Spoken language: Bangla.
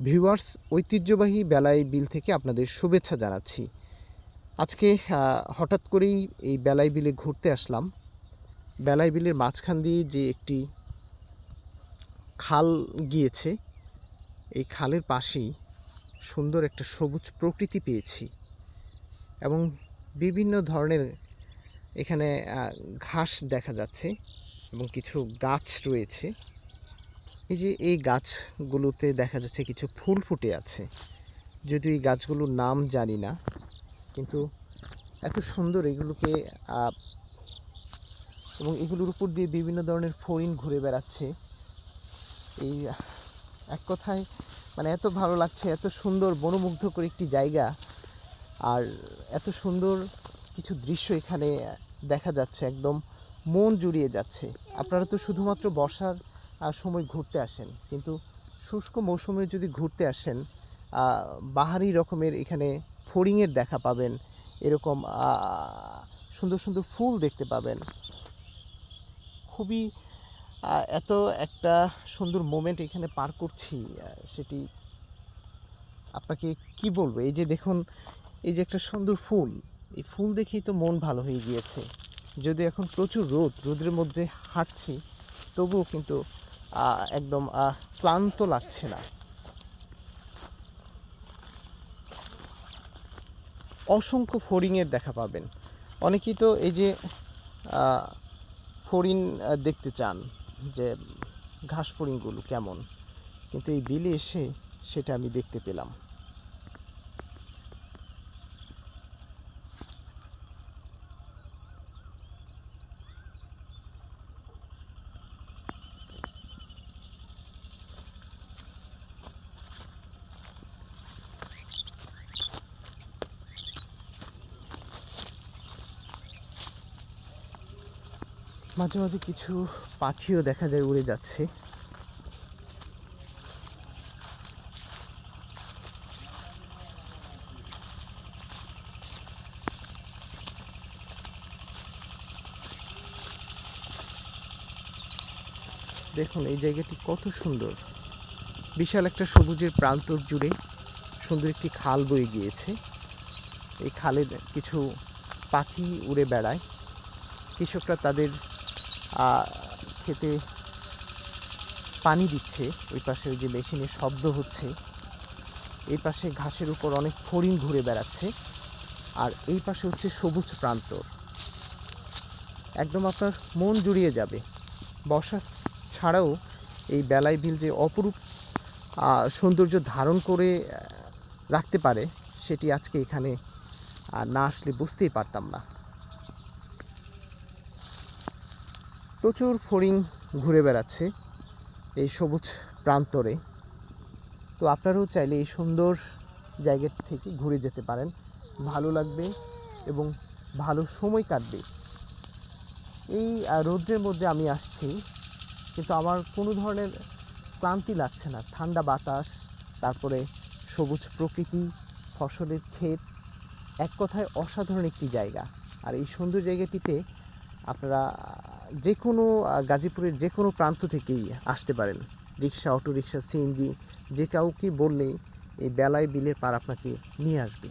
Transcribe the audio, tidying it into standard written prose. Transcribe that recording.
ভিউয়ার্স, ঐতিহ্যবাহী বেলাই বিল থেকে আপনাদের শুভেচ্ছা জানাচ্ছি। আজকে হঠাৎ করেই এই বেলাই বিলে ঘুরতে আসলাম। বেলাই বিলের মাঝখান দিয়ে যে একটি খাল গিয়েছে, এই খালের পাশেই সুন্দর একটা সবুজ প্রকৃতি পেয়েছি এবং বিভিন্ন ধরনের এখানে ঘাস দেখা যাচ্ছে এবং কিছু গাছ রয়েছে। এই যে এই গাছগুলোতে দেখা যাচ্ছে কিছু ফুল ফুটে আছে, যদিও এই গাছগুলোর নাম জানি না, কিন্তু এত সুন্দর এগুলোকে। এবং এগুলোর উপর দিয়ে বিভিন্ন ধরনের ফড়িং ঘুরে বেড়াচ্ছে। এই এক কথায় মানে এত ভালো লাগছে, এত সুন্দর মনোমুগ্ধকর একটি জায়গা, আর এত সুন্দর কিছু দৃশ্য এখানে দেখা যাচ্ছে, একদম মন জুড়িয়ে যাচ্ছে। আপনারা তো শুধুমাত্র বর্ষার সময় ঘুরতে আসেন, কিন্তু শুষ্ক মৌসুমে যদি ঘুরতে আসেন, বাহারি রকমের এখানে ফড়িংয়ের দেখা পাবেন, এরকম সুন্দর সুন্দর ফুল দেখতে পাবেন। খুবই এত একটা সুন্দর মোমেন্ট এখানে পার করছি, সেটি আপনাকে কি বলবো। এই যে দেখুন, এই যে একটা সুন্দর ফুল, এই ফুল দেখেই তো মন ভালো হয়ে গিয়েছে। যদি এখন প্রচুর রোদের মধ্যে হাঁটছি, তবুও কিন্তু একদম ক্লান্ত লাগছে না। অসংখ্য ফড়িংয়ের দেখা পাবেন। অনেকেই তো এই যে ফড়িং দেখতে চান, যে ঘাস ফড়িংগুলো কেমন, কিন্তু এই বিলে এসে সেটা আমি দেখতে পেলাম। মাঝে মাঝে কিছু পাখিও দেখা যায় উড়ে যাচ্ছে। দেখুন এই জায়গাটি কত সুন্দর, বিশাল একটা সবুজের প্রান্তর জুড়ে সুন্দর একটি খাল বয়ে গিয়েছে। এই খালে কিছু পাখি উড়ে বেড়ায়। কৃষকরা তাদের খেতে পানি দিচ্ছে। ওই পাশে ওই যে মেশিনের শব্দ হচ্ছে, এই পাশে ঘাসের উপর অনেক ফড়িং ঘুরে বেড়াচ্ছে, আর এই পাশে হচ্ছে সবুজ প্রান্তর। একদম আপনার মন জুড়িয়ে যাবে। বর্ষা ছাড়াও এই বেলাই বিল যে অপরূপ সৌন্দর্য ধারণ করে রাখতে পারে, সেটি আজকে এখানে না আসলে বুঝতেই পারতাম না। প্রচুর ফড়িং ঘুরে বেড়াচ্ছে এই সবুজ প্রান্তরে। তো আপনারাও চাইলে এই সুন্দর জায়গা থেকে ঘুরে যেতে পারেন, ভালো লাগবে এবং ভালো সময় কাটবে। এই রৌদ্রের মধ্যে আমি আসছি, কিন্তু আমার কোনো ধরনের ক্লান্তি লাগছে না। ঠান্ডা বাতাস, তারপরে সবুজ প্রকৃতি, ফসলের ক্ষেত, এক কথায় অসাধারণ একটি জায়গা। আর এই সুন্দর জায়গাটিতে আপনারা যে কোনো গাজীপুরের যে কোনো প্রান্ত থেকেই আসতে পারেন। রিক্সা, অটো রিক্সা, সিএনজি, যে কাউকে বললেই এই বেলাই বিলের পার আপনাকে নিয়ে আসবে।